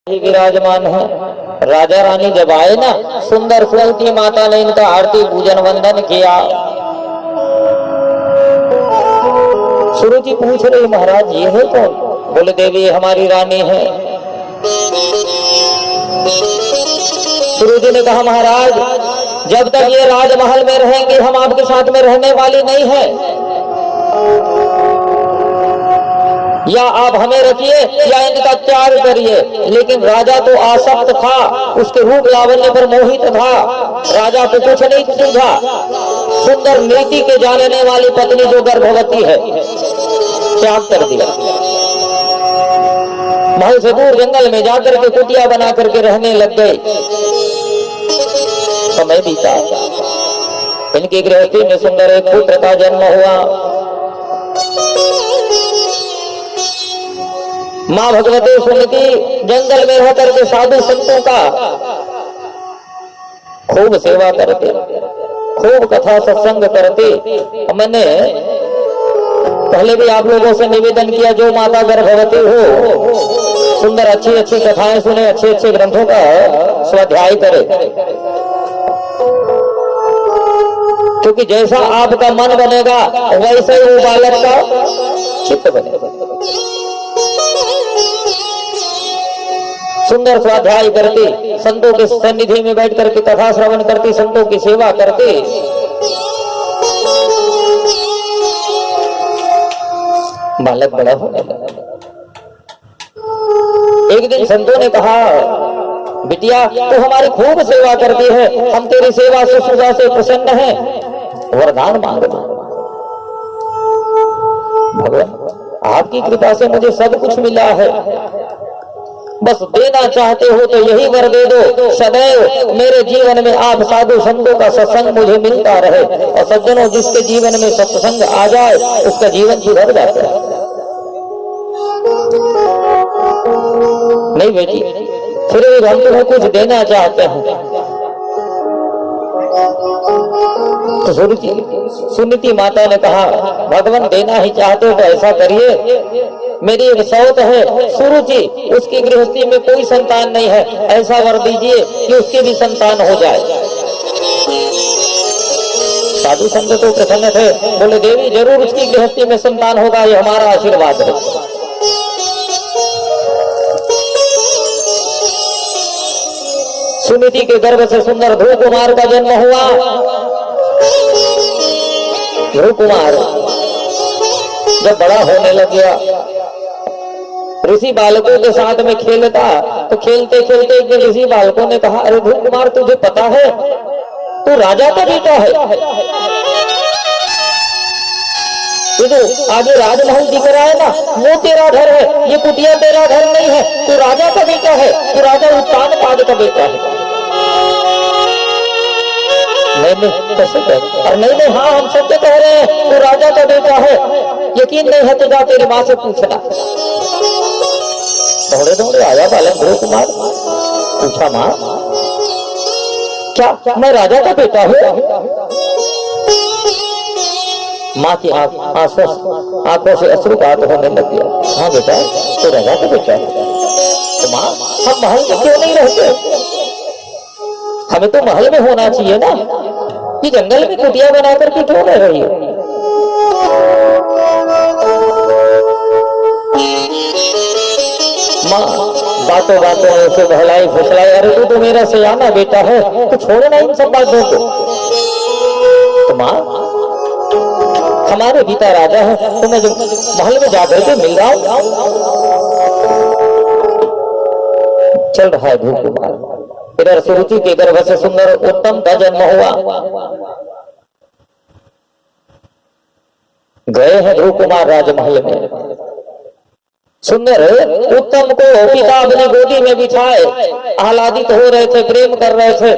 ही विराजमान है। राजा रानी जब आए ना, सुंदर सुंदरी माता ने इनका आरती पूजन वंदन किया। सुरु जी पूछ रहे महाराज ये है कौन? बोले देवी हमारी रानी है। सुरु जी ने कहा महाराज जब तक ये राजमहल में रहेंगे हम आपके साथ में रहने वाली नहीं है, या आप हमें रखिए या इनका त्याग करिए। लेकिन राजा तो आसक्त था, उसके रूप लावण्य पर मोहित था, राजा को कुछ नहीं सूझा। सुंदर नीति के जानने वाली पत्नी जो गर्भवती है, त्याग कर दिया। महल से दूर जंगल में जाकर के कुटिया बना करके रहने लग गए। समय बीता, इनकी गृहस्थी में सुंदर एक पुत्र का जन्म हुआ। माँ भगवती सुनती जंगल में रह करके साधु संतों का खूब सेवा करते, खूब कथा सत्संग करते। मैंने पहले भी आप लोगों से निवेदन किया, जो माता गर्भवती हो सुंदर अच्छी अच्छी कथाएं सुने, अच्छे अच्छे ग्रंथों का स्वाध्याय करे, क्योंकि जैसा आपका मन बनेगा वैसे ही वो बालक का चित्त बनेगा। सुंदर स्वाध्याय करते, संतों के सन्निधि में बैठ करके कथा श्रवण करती, संतों की सेवा करते। बालक बड़ा होने लगा। एक दिन संतों ने कहा बिटिया तू हमारी खूब सेवा करती है, हम तेरी सेवा शुश्रूषा से प्रसन्न हैं, वरदान मांग। भगवान आपकी कृपा से मुझे सब कुछ मिला है, बस देना चाहते हो तो यही वर दे दो, सदैव मेरे जीवन में आप साधु संतों का सत्संग मुझे मिलता रहे। और सज्जनों जिसके जीवन में सत्संग आ जाए उसका जीवन सुधर जाता है। नहीं बेटी, फिर हम तुम्हें कुछ देना चाहते हैं। तो सुनीति माता ने कहा भगवान देना ही चाहते हो तो ऐसा करिए, मेरी एक सौत है सुरुचि, उसकी गृहस्थी में कोई संतान नहीं है, ऐसा वर दीजिए कि उसकी भी संतान हो जाए। साधु संत तो प्रसन्न थे, बोले देवी जरूर उसकी गृहस्थी में संतान होगा, ये हमारा आशीर्वाद है। सुनीति के गर्भ से सुंदर ध्रुव कुमार का जन्म हुआ। ध्रुव कुमार जब बड़ा होने लग गया, ऋषि बालकों के साथ में खेलता, तो खेलते खेलते एक दिन ऋषि बालकों ने कहा अरे ध्रुव कुमार तुझे पता है तू राजा का बेटा है, ये तो आगे राजमहल दिख रहा है ना, वो तेरा घर है, ये कुटिया तेरा घर नहीं है, तू राजा का बेटा है, तू राजा उत्तानपाद का बेटा है। नहीं कैसे कह, और नहीं हाँ हम सत्य कह रहे हैं, तू राजा का बेटा है, यकीन नहीं है तो जा तेरी माँ से पूछना। दौड़े दौड़े आया बालक ध्रुव कुमार, पूछा माँ क्या मैं राजा का बेटा हूँ? माँ की आंखों से अश्रुपात होने लग गया। हाँ बेटा तो राजा का बेटा है। तो माँ हम महल में क्यों नहीं रहते? हमें तो महल में होना चाहिए ना, ये जंगल में कुटिया बना करके क्यों रह रही है? माँ बातों बातों में उसे बहलाई फुसलाई, अरे तू तो मेरा सयाना बेटा है, तो छोड़ो ना इन सब बातों को। तो माँ हमारे पिता राजा है, तो मैं महल में जाकर के मिल रहा हूं। चल रहा है ध्रुव कुमार। इधर सुरुचि के गर्भ से सुंदर उत्तम का जन्म हुआ। गए हैं ध्रुव कुमार राजमहल में। सुंदर उत्तम को पिता अपनी गोदी में बिठाए आह्लादित हो रहे थे, प्रेम कर रहे थे।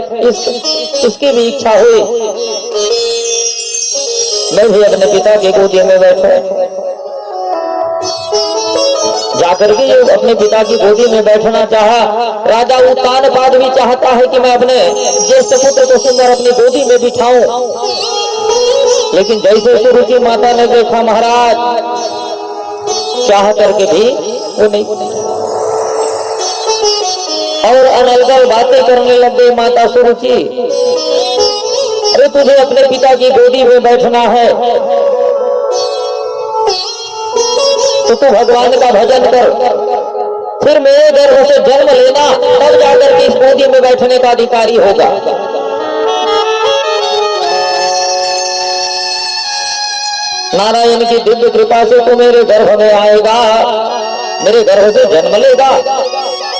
इसकी भी इच्छा हुई मैं भी अपने पिता की गोदी में बैठा। जाकर के अपने पिता की गोदी में बैठना चाहा। राजा उत्तानपाद भी चाहता है कि मैं अपने ज्येष्ठ पुत्र को सुंदर अपनी गोदी में बिठाऊं, लेकिन जैसे सुरुचि माता ने देखा महाराज, चाह करके भी वो नहीं। और अनलगल बातें करने लग गई माता सुरुचि। अरे तुझे अपने पिता की गोदी में बैठना है तो तू भगवान का भजन कर, फिर मेरे गर्भ से जन्म लेना, तब जाकर के इस गोदी में बैठने का अधिकारी होगा। नारायण की दिव्य कृपा से तू मेरे गर्भ में आएगा, मेरे गर्भ से जन्म लेगा,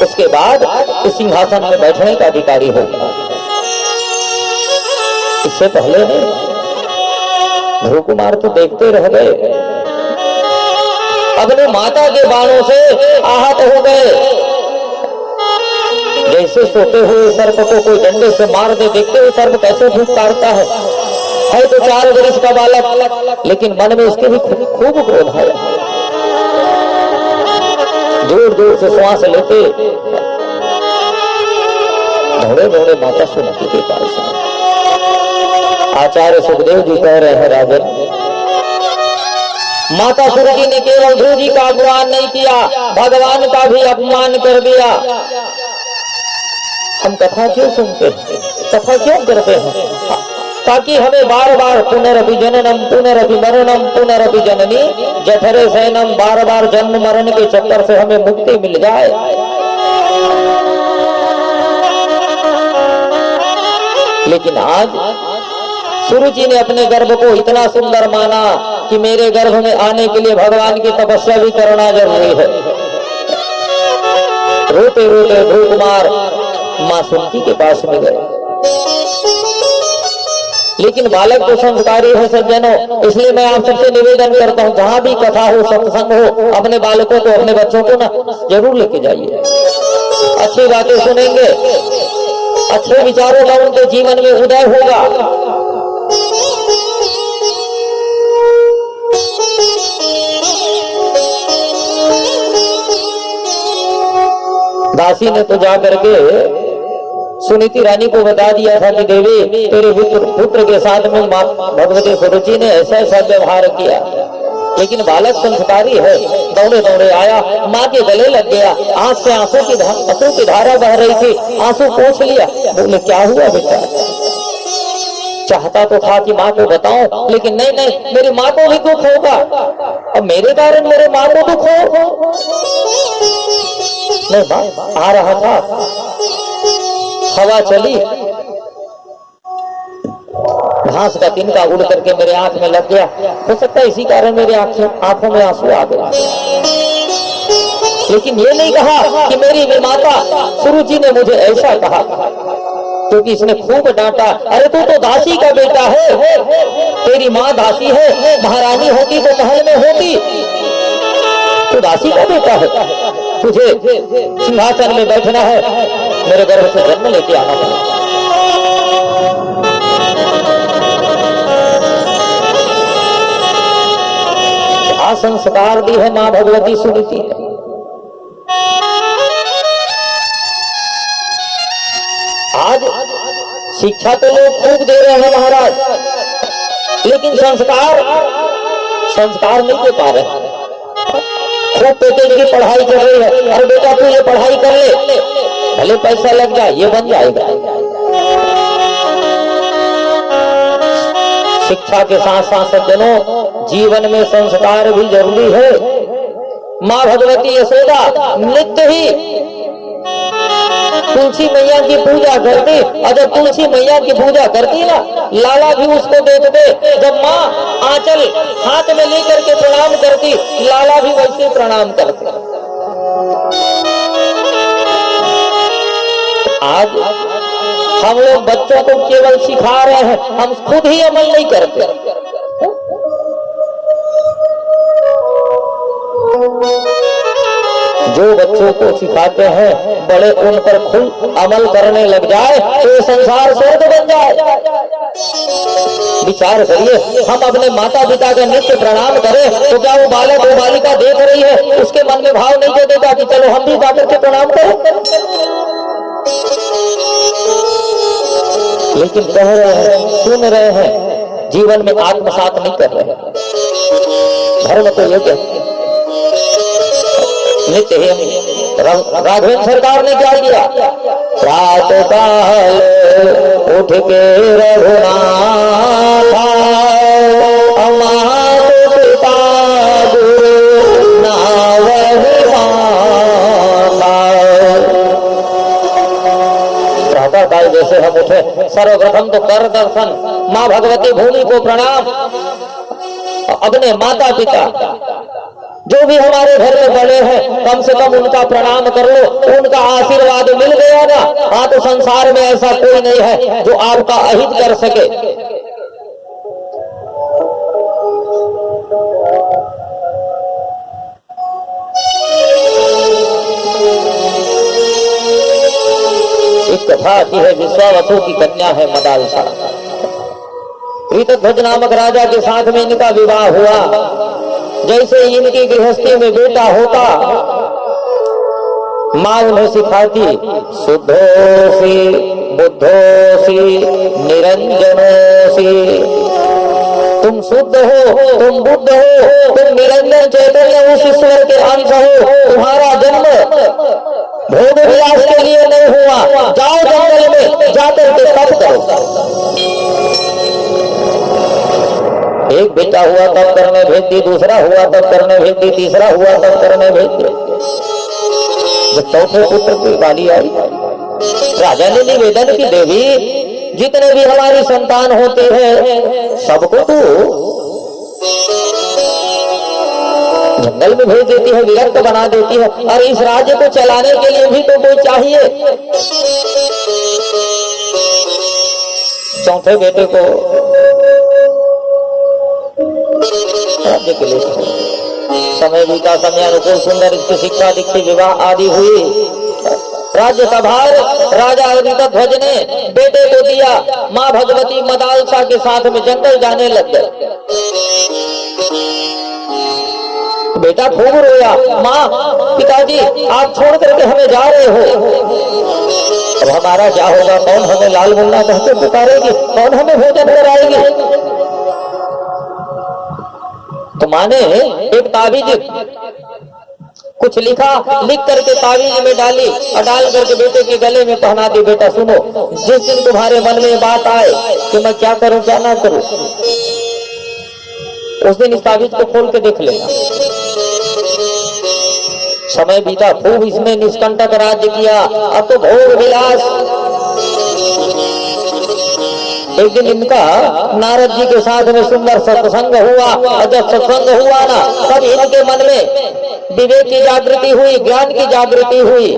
उसके बाद इस सिंहासन में बैठने का अधिकारी होगा। इससे पहले ध्रुव कुमार तो देखते रह गए, अपने माता के बाणों से आहत हो गए। जैसे सोते हुए सर्प को कोई डंडे से मार दे, देखते हुए सर्प कैसे फुफकारता है तो 4 वर्ष का बालक, लेकिन मन में उसके भी खूब क्रोध है। जोर जोर से श्वास लेते दौड़े दौड़े माता सुमति के पास। आचार्य सुखदेव जी कह रहे हैं, राजन माता सुरभि ने केवल ध्रुव जी का अपमान नहीं किया, भगवान का भी अपमान कर दिया। हम कथा क्यों सुनते हैं, कथा क्यों करते हैं? ताकि हमें बार बार पुनरपि जननम पुनरपि मरणम पुनरपि जननी जठरे शयनम, बार बार जन्म मरण के चक्कर से हमें मुक्ति मिल जाए। लेकिन आज सुरुचि ने अपने गर्भ को इतना सुंदर माना कि मेरे गर्भ में आने के लिए भगवान की तपस्या भी करना जरूरी है। रोते रोते ध्रुव कुमार मां सुमति के पास में गए। लेकिन बालक तो संस्कारी है सज्जनों, इसलिए मैं आप सबसे निवेदन करता हूँ, जहां भी कथा हो, सत्संग हो, अपने बालकों को, अपने बच्चों को ना जरूर लेके जाइए। अच्छी बातें सुनेंगे, अच्छे विचारों का उनके जीवन में उदय होगा। दासी ने तो जाकर के सुनीति रानी को बता दिया था कि देवी तेरे पुत्र के साथ में भगवती सुरुचि ने ऐसा ऐसा व्यवहार किया। लेकिन बालक संस्कारी है, दौड़े दौड़े आया, माँ के गले लग गया, आंख से आंसू की धारा बह रही थी, आंसू पोंछ लिया। बोले क्या हुआ बेटा? चाहता तो था कि माँ को बताऊं, लेकिन नहीं नहीं, मेरी माँ को भी दुख होगा, अब मेरे कारण मेरे माँ को दुख हो। नहीं माँ, आ रहा था, हवा चली, घास का तिनका उड़ करके मेरे आंख में लग गया, हो सकता है इसी कारण मेरे आंखों में आंसू आ गए। लेकिन ये नहीं कहा कि मेरी माता सुरुचि ने मुझे ऐसा कहा, क्योंकि इसने खूब डांटा। अरे तू तो दासी का बेटा है, तेरी माँ दासी है, महारानी होती तो महल में होती, तू दासी का बेटा है, तुझे सिंहासन में बैठना है, मेरे गर्भ से जन्म लेके आना है। क्या संस्कार दी है माँ भगवती सुनीति। आज शिक्षा तो लोग खूब दे रहे हैं महाराज, लेकिन संस्कार नहीं दे पा रहे। खूब पेटेज की पढ़ाई कर रही है, अरे बेटा तू ये पढ़ाई कर ले, भले पैसा लग जाए, ये बन जाएगा। शिक्षा के साथ साथ सज्जनों जीवन में संस्कार भी जरूरी है। माँ भगवती यशोदा नित्य ही तुलसी मैया की पूजा करती, और जब तुलसी मैया की पूजा करती ना, लाला भी उसको देखते। जब माँ आंचल हाथ में लेकर के प्रणाम करती, लाला भी वैसे प्रणाम करते। आज हम लोग बच्चों को केवल सिखा रहे हैं, हम खुद ही अमल नहीं करते। जो बच्चों को सिखाते हैं बड़े उन पर खुद अमल करने लग जाए तो ये संसार स्वर्ग बन जाए। विचार करिए, हम अपने माता पिता का नित्य प्रणाम करें तो क्या वो बालक वो बालिका देख रही है, उसके मन में भाव नहीं जतेगा कि चलो हम भी जाकर के प्रणाम करें? लेकिन कह रहे हैं, सुन रहे हैं, जीवन में आत्मसात नहीं कर रहे हैं। धर्म तो ये कहते नित्य ही राघवेंद्र सरकार ने क्या किया? प्रातः काल उठ के रघुनाथ अमात पिता गुरु नावहि माता। प्रातः काल जैसे हम उठे, सर्वप्रथम तो कर दर्शन, माँ भगवती भूमि को प्रणाम, अपने माता पिता जो भी हमारे घर में बड़े हैं कम से कम उनका प्रणाम कर लो, उनका आशीर्वाद मिल गया ना। हाँ, तो संसार में ऐसा कोई नहीं है जो आपका अहित कर सके। एक कथा आती है, विश्वावसु की कन्या है मदालसा। कृतध्वज नामक राजा के साथ में इनका विवाह हुआ। जैसे इनकी गृहस्थी में बेटा होता, माँ उन्हें सिखाती, शुद्धोसी बुद्धोसी निरंजनोसी। तुम शुद्ध हो, तुम बुद्ध हो, तुम निरंजन चैतन्य उस ईश्वर के अंश हो। तुम्हारा जन्म भोग विलास के लिए नहीं हुआ। जाओ जंगल में जाकर के तप करो। एक बेटा हुआ तब करने भेज दी, दूसरा हुआ तब करने भेज दी, तीसरा हुआ तब करने भेज दी। जब चौथे पुत्र की बारी आई, राजा ने निवेदन की, देवी जितने भी हमारी संतान होते हैं सबको तो जंगल में भेज देती है, विरक्त बना देती है, और इस राज्य को चलाने के लिए भी तो कोई चाहिए। चौथे बेटे को राज्य के लिए समय बीता, समय अनुकूल सुंदर इसकी शिक्षा दीक्षित विवाह आदि हुई। राज्य सभार राजा कृतध्वज ने बेटे को दिया। माँ भगवती मदालसा के साथ में जंगल जाने लग गए। बेटा खूब रोया, माँ पिताजी आप छोड़ करके हमें जा रहे हो, अब हमारा क्या होगा? कौन हमें लाल मुन्ना कहते पुकारेगी? कौन हमें भोजन कराएगी? तो माने एक ताबीज कुछ लिखा, लिख करके ताबीज में डाली और डाल करके बेटे के गले में पहना दी। बेटा सुनो, जिस दिन तुम्हारे मन में बात आए कि मैं क्या करूं क्या ना करूं, उस दिन इस ताबीज को खोल के देख लेना। समय बीता, खूब इसने निष्कंटक राज्य किया। अब तो भोग विलास। एक दिन इनका नारद जी के साथ में सुंदर सत्संग हुआ, और जब सत्संग हुआ ना, तब इनके मन में विवेक की जागृति हुई, ज्ञान की जागृति हुई।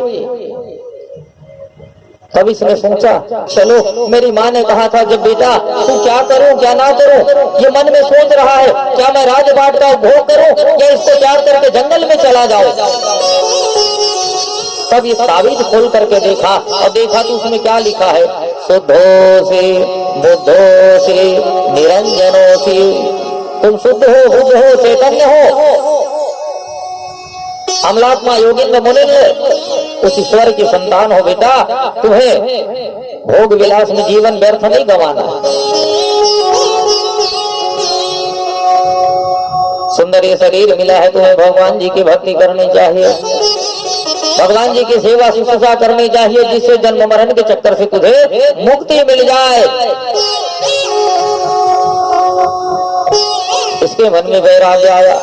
तब इसने सोचा, चलो मेरी माँ ने कहा था जब बेटा तू क्या करूं क्या ना करूं, ये मन में सोच रहा है, क्या मैं राजपाट का उपभोग करूं या इसको त्याग करके जंगल में चला जाऊं। तब ये ताबीज खोल करके देखा, और देखा तो उसमें क्या लिखा है, शुद्धोसी बुद्धोसी निरंजनोसी। तुम शुद्ध हो, बुद्ध हो, चैतन्य हो, अमलात्मा योगिंद्र मुनिंद्र, उस ईश्वर की संतान हो। बेटा तुम्हें भोग विलास में जीवन व्यर्थ नहीं गंवाना। सुंदर ये शरीर मिला है, तुम्हें भगवान जी की भक्ति करनी चाहिए, भगवान जी की सेवा शुश्रूषा करनी चाहिए, जिससे जन्म मरण के चक्कर से तुझे मुक्ति मिल जाए। इसके मन में वैराग्य आया।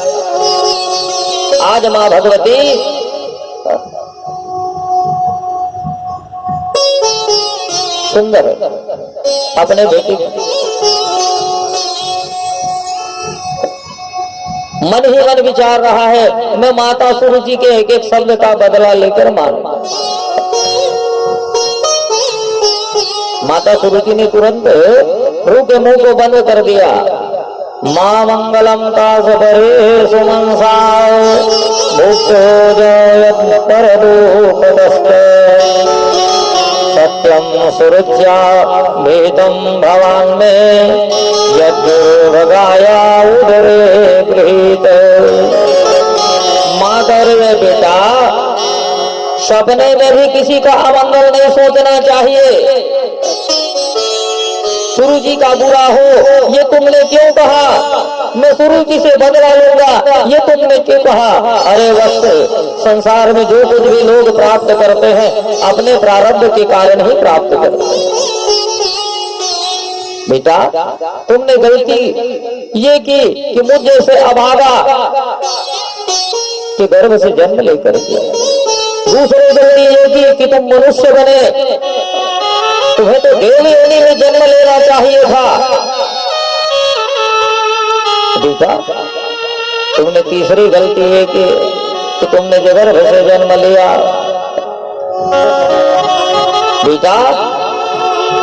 आज माँ भगवती सुंदर अपने बेटी मन ही मन विचार रहा है, मैं माता सुरुचि के एक एक शब्द का बदला लेकर मारूं। माता सुरुचि ने तुरंत रू के मुंह को बंद कर दिया। मां मंगलम तास परे सुमंसा भूतो जयत परदूपतस्ते सत्यम सुरुच्या भेदम भवान में यद्भगाया उदरे गृहीत। माँ कह रही है, बेटा सपने में भी किसी का अमंगल नहीं सोचना चाहिए, सुरु जी का बुरा हो ये तुमने क्यों कहा, मैं सुरु जी से बदला लूंगा ये तुमने क्यों कहा। अरे वत्स, संसार में जो कुछ भी लोग प्राप्त करते हैं अपने प्रारब्ध के कारण ही प्राप्त करते हैं। बेटा तुमने गलती ये की कि मुझ जैसे अभागा के गर्भ से जन्म लेकर के, दूसरी गलती ये की कि तुम मनुष्य बने, तुम्हें तो देवी योनि में जन्म लेना चाहिए था। बेटा तुमने तीसरी गलती ये की कि तुमने जो गर्भ से जन्म लिया। बेटा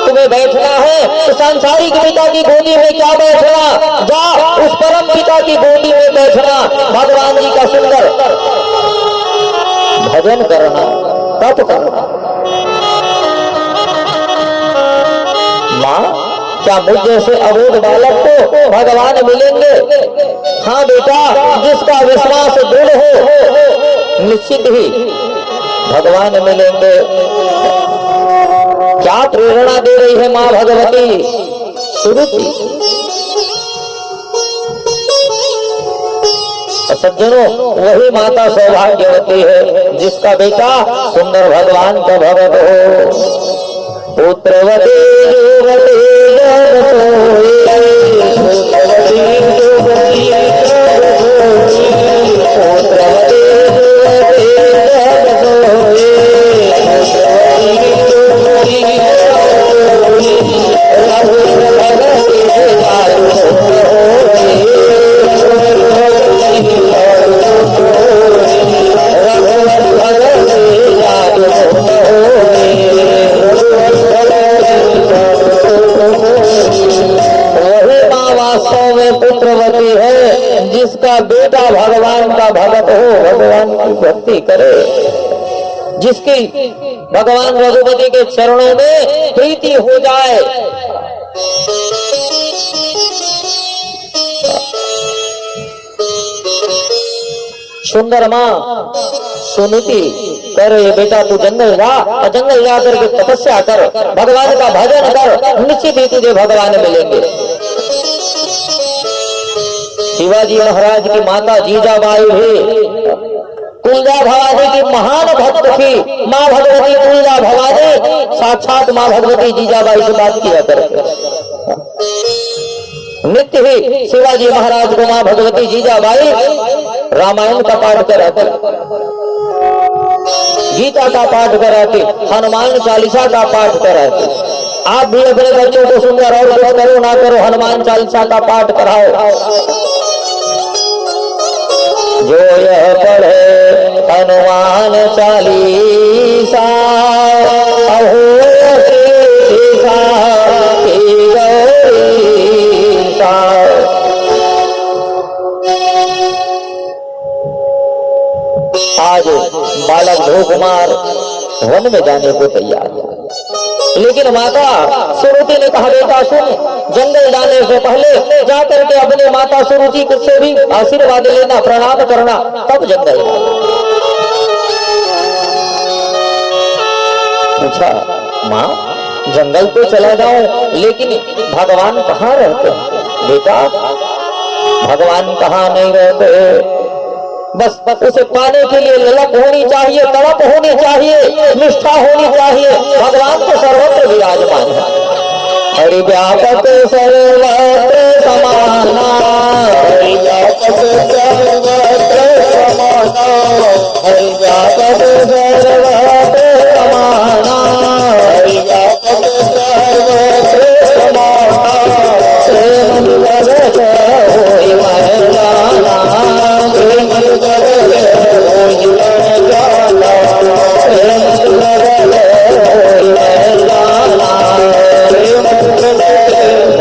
तुम्हें बैठना है तो सांसारिक पिता की गोदी में क्या बैठना, जा उस परम पिता की गोदी में बैठना, भगवान जी का सुंदर भजन करना, तप करना। माँ क्या मुझ जैसे अबोध बालक को भगवान मिलेंगे? हाँ बेटा, जिसका विश्वास दृढ़ हो निश्चित ही भगवान मिलेंगे। क्या प्रेरणा दे रही है माँ भगवती सुरुचि। सज्जनों वही माता सौभाग्यवती है जिसका बेटा सुंदर भगवान का भगत हो। पुत्रवती युवती जब सोई, पुत्रवती युवती जब सोई, पुत्रवती युवती जब सोई, पुत्रवती युवती जब सोई, रघुवर भगति जागो होई, रघुवर भगति जागो होई। वही माँ वास्तव में पुत्रवती है जिसका बेटा भगवान का भगत हो, भगवान की भक्ति करे, जिसकी भगवान रघुपति के चरणों में प्रीति हो जाए। सुंदर माँ सुनीति कर, ये बेटा तू जंगल जा और जंगल जा करके तपस्या कर, भगवान का भजन कर, निश्चित ही तुझे भगवान मिलेंगे। शिवाजी महाराज की माता जीजाबाई भी तुलजा भवानी की महान भक्त थी। माँ भगवती तुलजा भवानी साक्षात माँ भगवती जीजाबाई से बात किया करते, नित्य ही शिवाजी महाराज को माँ भगवती जीजाबाई रामायण का पाठ कराते, गीता का पाठ कराते, हनुमान चालीसा का पाठ कराते। आप भी अपने बच्चों को सुंदर और कुछ करो ना करो हनुमान चालीसा का पाठ कराओ। जो यह पढ़े हनुमान चालीसा आज बालक ध्रुव कुमार वन में जाने को तैयार है, लेकिन माता सुरुचि ने कहा बेटा सुन, जंगल जाने से पहले जाकर के अपने माता सुरुचि से भी आशीर्वाद लेना, प्रणाम करना, तब जंगल पूछा। माँ जंगल तो चला जाऊं लेकिन भगवान कहाँ रहते हैं? बेटा भगवान कहाँ नहीं रहते, बस उसे पाने के लिए ललक होनी चाहिए, तड़प होनी चाहिए, निष्ठा होनी चाहिए। भगवान तो सर्वत्र विराजमान है। हरि व्यापक सर्वत्र समाना, हरि व्यापक सर्वत्र समाना, हरि व्यापक सर्वत्र समाना, हरि व्यापक सर्वत्र समाना, प्रेम भगत होई महलाना, प्रेम भगत होई महलाना, प्रेम भगत होई महलाना, प्रेम भगत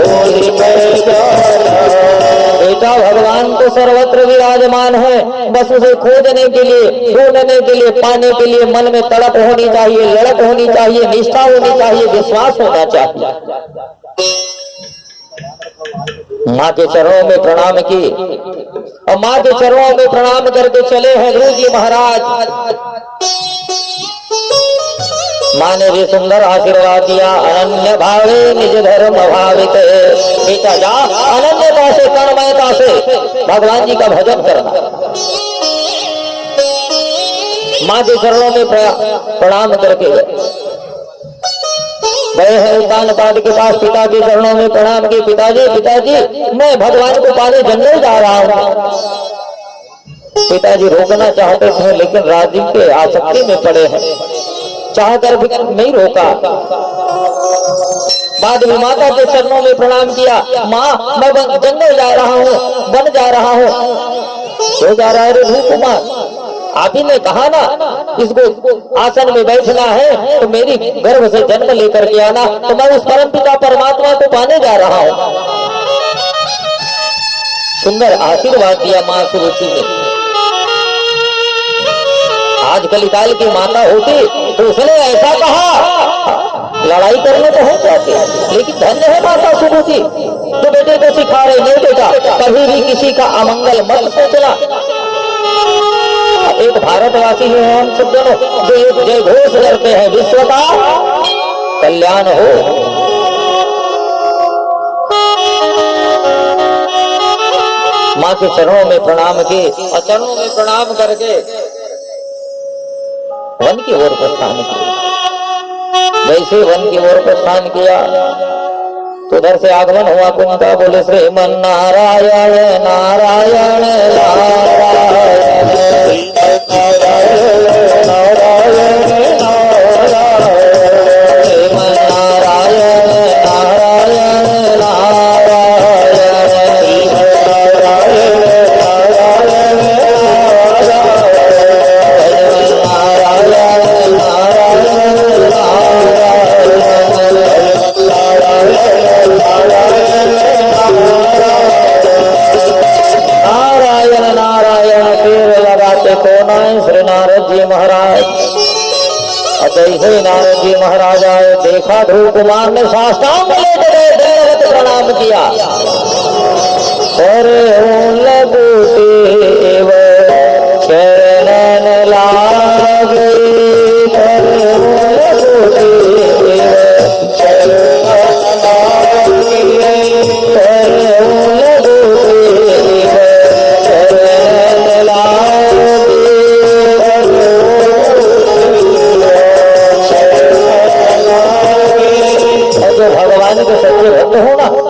होई महलाना। बेटा भगवान तो सर्वत्र विराजमान है, बस उसे खोजने के लिए, ढूंढने के लिए, पाने के लिए मन में तड़प होनी चाहिए, लड़क होनी चाहिए, निष्ठा होनी चाहिए, विश्वास होना चाहिए। माँ के चरणों में प्रणाम की और माँ के चरणों में प्रणाम करके चले हैं ध्रुव जी महाराज। माँ ने भी सुंदर आशीर्वाद दिया, अनन्य भावे निज धर्म भावित। बेटा जा अनन्यता से, कर्मयता से भगवान जी का भजन करना। माँ के चरणों में प्रणाम करके गए हैं उद्यानपाद के पास, पिता के चरणों में प्रणाम किए। पिताजी मैं भगवान को पाने जंगल जा रहा हूँ। पिताजी रोकना चाहते थे लेकिन राजीव के आसक्ति में पड़े हैं, चाहकर भी नहीं रोका। बाद में माता के चरणों में प्रणाम किया, माँ मैं जंगल जा रहा हूँ, वन जा रहा हूँ। क्यों जा रहा है रे भूकुमार? आप ही ने कहा ना इसको आसन में बैठना है, तो मेरी गर्भ से जन्म लेकर के आना, तो मैं उस परम पिता परमात्मा को पाने जा रहा हूँ। सुंदर आशीर्वाद दिया माँ सुरुचि ने। आज कलिकाल की माता होती तो उसने ऐसा कहा, लड़ाई करने तो हो जाते, लेकिन धन्य है माता सुरुचि तो बेटे को सिखा रहे, नहीं बेटा कभी भी किसी का अमंगल मत सोचना। एक भारतवासी है हम सब दोनों, जो एक जय घोष करते हैं, विश्व का कल्याण हो। माँ के चरणों में प्रणाम किए और चरणों में प्रणाम करके वन की ओर प्रस्थान किया। जैसे वन की ओर प्रस्थान किया तो उधर से आगमन हुआ कुंता, बोले श्रीमन नारायण नारायण नारायण श्री नारद जी महाराज। जैसे नारद जी महाराज आए, देखा ध्रुव कुमार ने साष्टांग दंडवत प्रणाम किया। और लगुदेव चरणन लागे,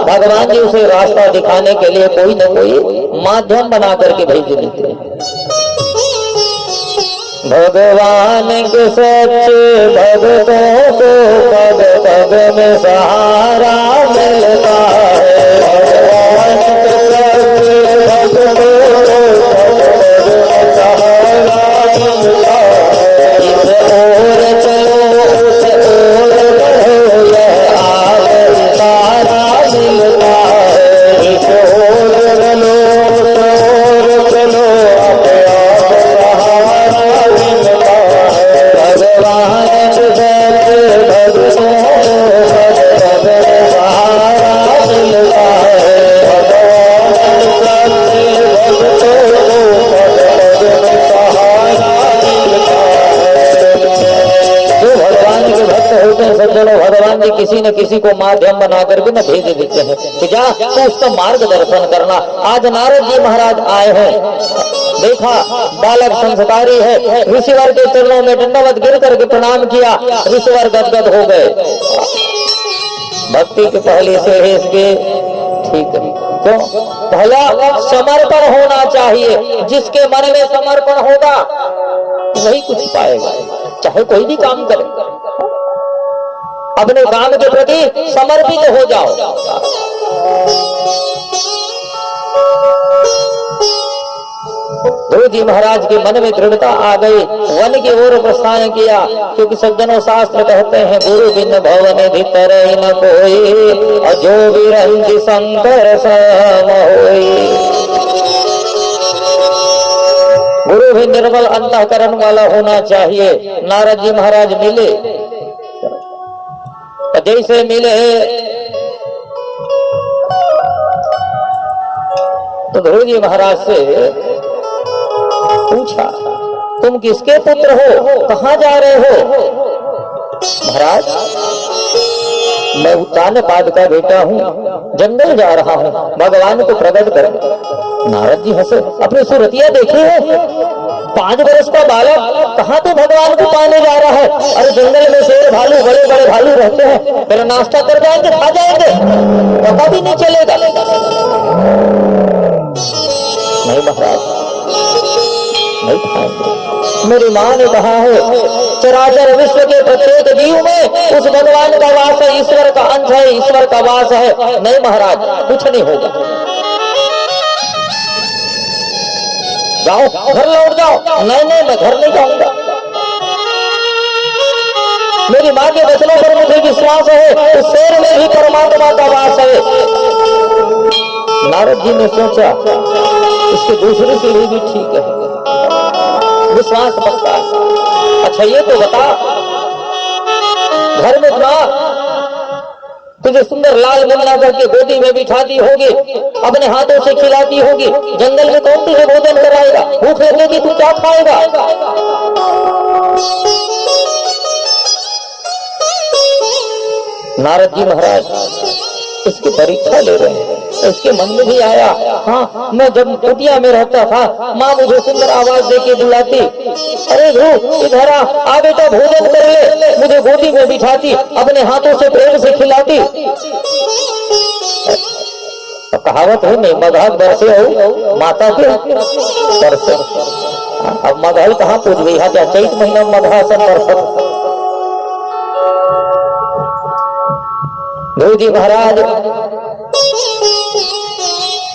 भगवान जी उसे रास्ता दिखाने के लिए कोई न कोई माध्यम बना करके भेज देते हैं। भगवान के सच्चे भक्तों को पग पग में सहारा मिलता है। भगवान के सच्चे भक्तों को पग में सहारा मिलता है। इस ओर चलो उस ओर बढ़ो, यह आगे सारा मिलता है। इस ओर चलो उस ओर चलो, अपने आप सहारा मिलता है। भगवान के सच्चे भक्तों को पग पग में सहारा मिलता है। भगवान के सच्चे भक्तों को पग पग में सहारा मिलता है। जो भगवान के भक्त होते हैं सज्जनों, भगवान जी किसी न किसी को माध्यम बना करके न भेज देते हैं कि जा तो उसका मार्गदर्शन करना। आज नारद जी महाराज आए हैं, देखा बालक संस्कारी है, ऋषिवर के चरणों में दंडवत गिर करके प्रणाम किया। ऋषिवर गदगद हो गए। भक्ति के पहले से है इसके, ठीक है क्यों? पहला समर्पण होना चाहिए। जिसके मन में समर्पण होगा वही कुछ पाएगा, चाहे कोई भी काम करे। अपने काम के प्रति समर्पित हो जाओ। ध्रुव जी महाराज के मन में दृढ़ता आ गई, वन की ओर प्रस्थान किया। क्योंकि सज्जनों शास्त्र कहते हैं, गुरु बिन भवन भीतर न कोई, और जो विरंज शंकर सम होई। गुरु भी निर्मल अंतःकरण वाला होना चाहिए। नारद जी महाराज मिले, जैसे मिले तो ध्रुव जी महाराज से पूछा, तुम किसके पुत्र हो, कहाँ जा रहे हो? महाराज मैं उत्तानपाद का बेटा हूँ, जंगल जा रहा हूँ भगवान को प्रकट कर। नारद जी हंसे, अपनी सूरतिया देखे है, 5 वर्ष का बालक कहाँ तो भगवान को पाने जा रहा है। अरे जंगल में शेर भालू बड़े बड़े भालू रहते हैं, तेरा नाश्ता कर जाएंगे, खा जाएंगे, पता भी नहीं चलेगा। नहीं महाराज नहीं खाएंगे। मेरी माँ ने कहा है चराचर विश्व के प्रत्येक जीव में उस भगवान का वास है, ईश्वर का अंश है, ईश्वर का वास है। नहीं महाराज कुछ नहीं होगा, जाओ घर लौट जाओ। नहीं नहीं मैं घर नहीं जाऊंगा, मेरी माँ के वचनों पर मुझे विश्वास है, उस शेर में भी परमात्मा का वास है। नारद जी ने सोचा इसकी दूसरी सीढ़ी भी ठीक है, विश्वास पक्का। अच्छा ये तो बता, घर में तुझे सुंदर लाल मुन्ना करके गोदी में बिठाती होगी, अपने हाथों से खिलाती होगी, जंगल में कौन तुझे भोजन कराएगा? भूख लगेगी तू क्या खाएगा? नारद जी महाराज इसकी परीक्षा ले रहे हैं। इसके मन में भी आया, हाँ मैं जब कुटिया में रहता था माँ मुझे सुंदर आवाज देके बुलाती, अरे ध्रुव इधर आ बेटा भोजन कर ले, मुझे गोदी में बिठाती, अपने हाथों से प्रेम से खिलाती। कहावत है नहीं, मगहल बरसे हो माता के बरसे। अब मगहल कहाँ पूछ गई है, क्या चैत महीना मगहा सब बरसत। ध्रुव जी महाराज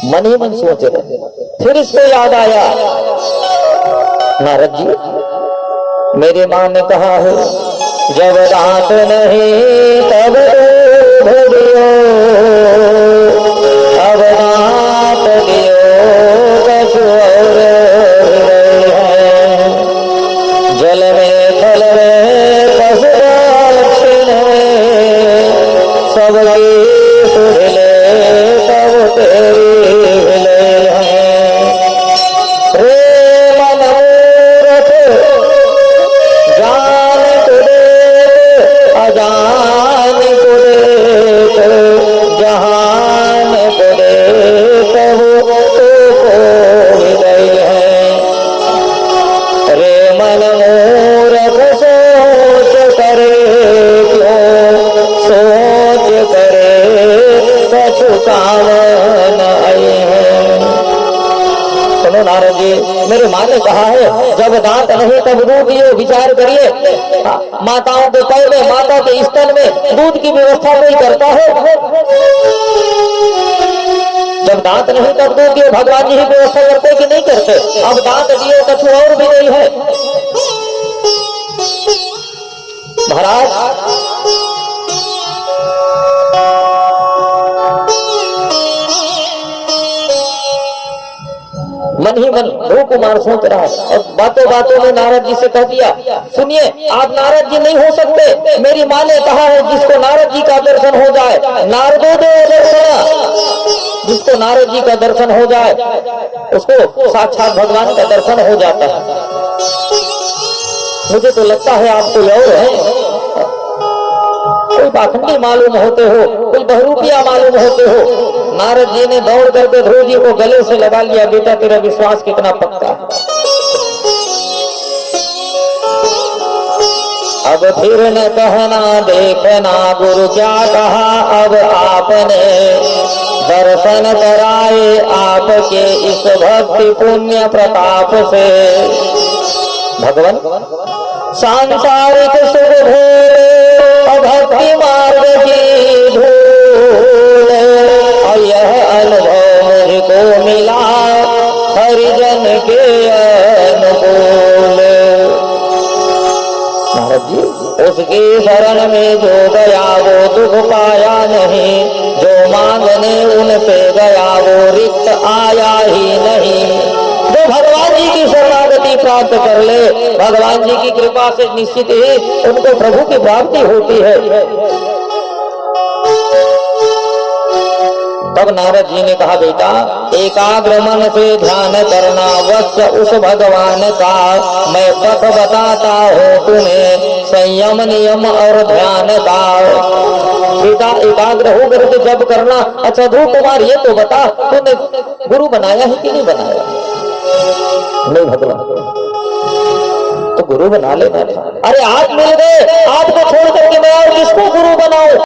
मन ही मन सोच रहे, फिर इसको याद आया, नारद जी मेरी माँ ने कहा है जब दांत नहीं तब दूध दियो, अब दांत दियो कछु और है, जल में थल में पशु सबकी सुधले तब तेरी नारद जी मेरे माँ ने कहा है जब दांत नहीं तब दूध दियो। विचार करिए, माताओं के पैर में, माता के स्तन में दूध की व्यवस्था कोई करता है? जब दांत नहीं तब दूध दियो, भगवान जी ही व्यवस्था करते कि नहीं करते? अब दांत दियो कछु और भी नहीं है महाराज। मन ही मन ध्रुव कुमार सोच रहा है और बातों बातों में नारद जी से कह दिया, सुनिए आप नारद जी नहीं हो सकते, मेरी माँ ने कहा है जिसको नारद जी का दर्शन हो जाए, नारदो दे दर्शन, जिसको नारद जी का दर्शन हो जाए उसको साक्षात भगवान का दर्शन हो जाता है। मुझे तो लगता है आप कोई और है, कोई पाखंडी मालूम होते हो, कोई बहरूपिया मालूम होते हो। नारद जी ने दौड़ करके ध्रुव जी को गले से लगा लिया, बेटा तेरा विश्वास कितना पक्का है। अब फिर न कहना देखना गुरु क्या कहा, अब आपने दर्शन कराए आपके इस भक्ति पुण्य प्रताप से। भगवान सांसारिक सुख भोले भक्ति मार्ग की धूल, और यह अनुभव मुझको मिला हरिजन के अनुकूल। नारद जी उसकी शरण में जो गया वो दुख पाया नहीं, जो मांगने उन पे गया वो रिक्त आया ही नहीं। जो भगवान जी की शरणागति प्राप्त कर ले, भगवान जी की कृपा से निश्चित ही उनको प्रभु की प्राप्ति होती है। तब नारद जी ने कहा, बेटा एकाग्र मन से ध्यान करना वत्स उस भगवान का। मैं पथ बताता हूँ तुम्हें संयम नियम और ध्यान का। बेटा एकाग्र होकर के जब करना। अच्छा ध्रुव कुमार ये तो बता, तूने गुरु बनाया है कि नहीं बनाया? नहीं भगवान, तो गुरु बना लेना। अरे आप मिल गए, आपको छोड़ करके मैं और किसको गुरु बनाऊं?